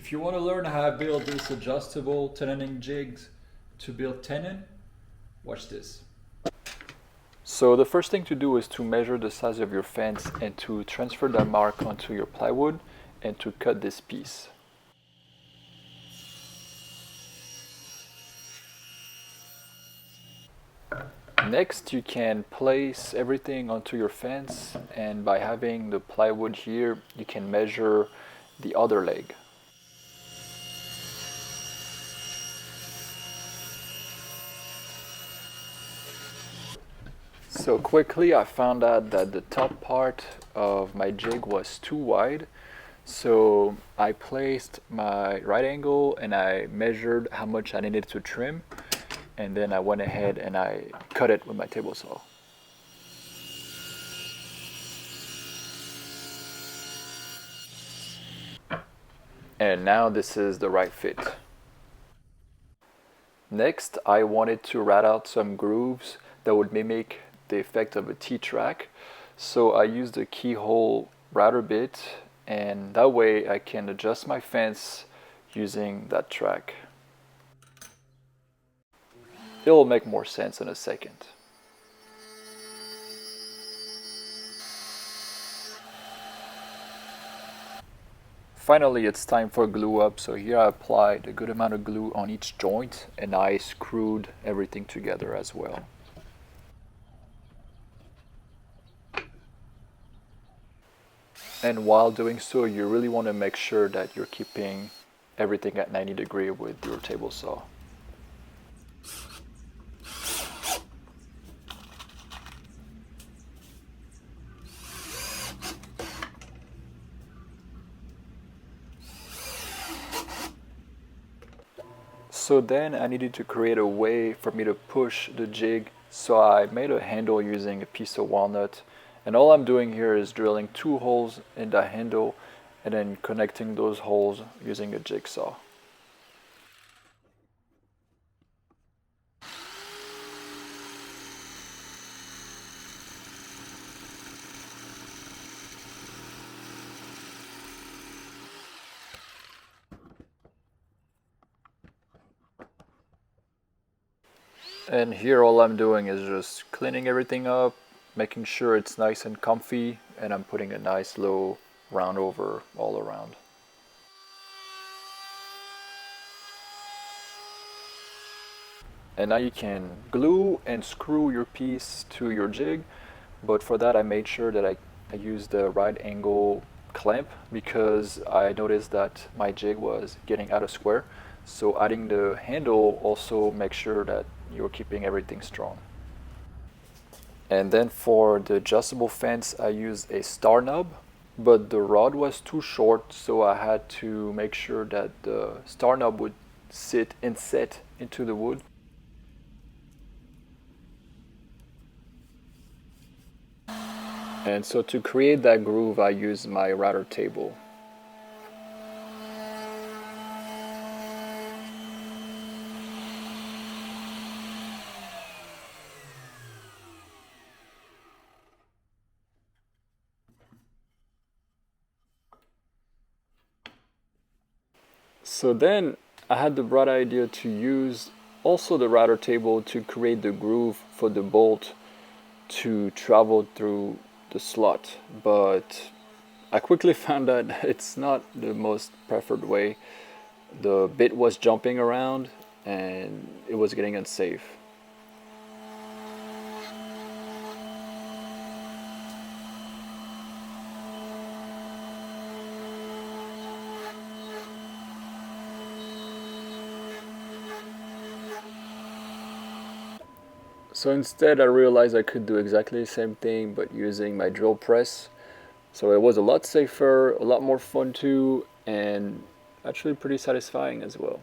If you want to learn how to build these adjustable tenoning jigs to build tenon, watch this. So the first thing to do is to measure the size of your fence and to transfer that mark onto your plywood and to cut this piece. Next, you can place everything onto your fence, and by having the plywood here, you can measure the other leg. So quickly I found out that the top part of my jig was too wide, so I placed my right angle and I measured how much I needed to trim, and then I went ahead and I cut it with my table saw. And now this is the right fit. Next, I wanted to rat out some grooves that would mimic the effect of a T-track. So I used a keyhole router bit, and that way I can adjust my fence using that track. It'll make more sense in a second. Finally, it's time for glue up. So here I applied a good amount of glue on each joint, and I screwed everything together as well. And while doing so, you really want to make sure that you're keeping everything at 90 degrees with your table saw. So then I needed to create a way for me to push the jig, so I made a handle using a piece of walnut, and all I'm doing here is drilling 2 holes in the handle and then connecting those holes using a jigsaw. And here all I'm doing is just cleaning everything up, making sure it's nice and comfy, and I'm putting a nice low round over all around. And now you can glue and screw your piece to your jig, but for that I made sure that I used the right angle clamp because I noticed that my jig was getting out of square. So adding the handle also makes sure that you're keeping everything strong. And then for the adjustable fence, I used a star nub, but the rod was too short, so I had to make sure that the star nub would sit and set into the wood. And so to create that groove, I used my router table. So then I had the bright idea to use also the router table to create the groove for the bolt to travel through the slot, but I quickly found that it's not the most preferred way. The bit was jumping around and it was getting unsafe. So instead I realized I could do exactly the same thing but using my drill press. So it was a lot safer, a lot more fun too, and actually pretty satisfying as well.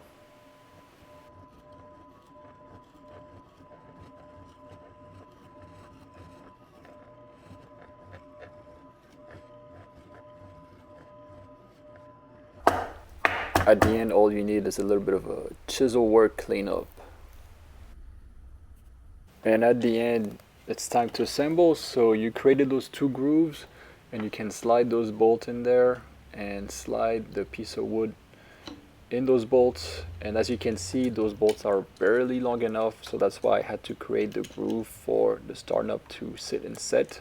At the end, all you need is a little bit of a chisel work cleanup. And at the end, it's time to assemble. So you created those 2 grooves and you can slide those bolts in there and slide the piece of wood in those bolts, and as you can see, those bolts are barely long enough, so that's why I had to create the groove for the star knob to sit and set.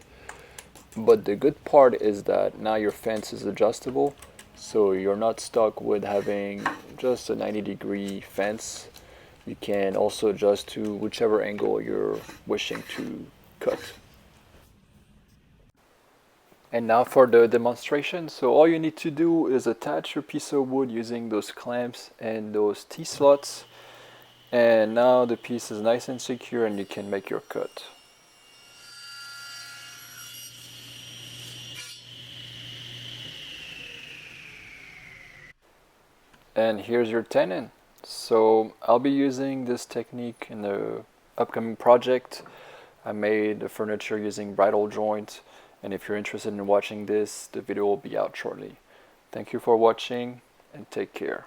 But the good part is that now your fence is adjustable, so you're not stuck with having just a 90-degree fence. You can also adjust to whichever angle you're wishing to cut. And now for the demonstration. So all you need to do is attach your piece of wood using those clamps and those T-slots. And now the piece is nice and secure and you can make your cut. And here's your tenon. So I'll be using this technique in the upcoming project. I made the furniture using bridle joint, and if you're interested in watching this, the video will be out shortly. Thank you for watching and take care.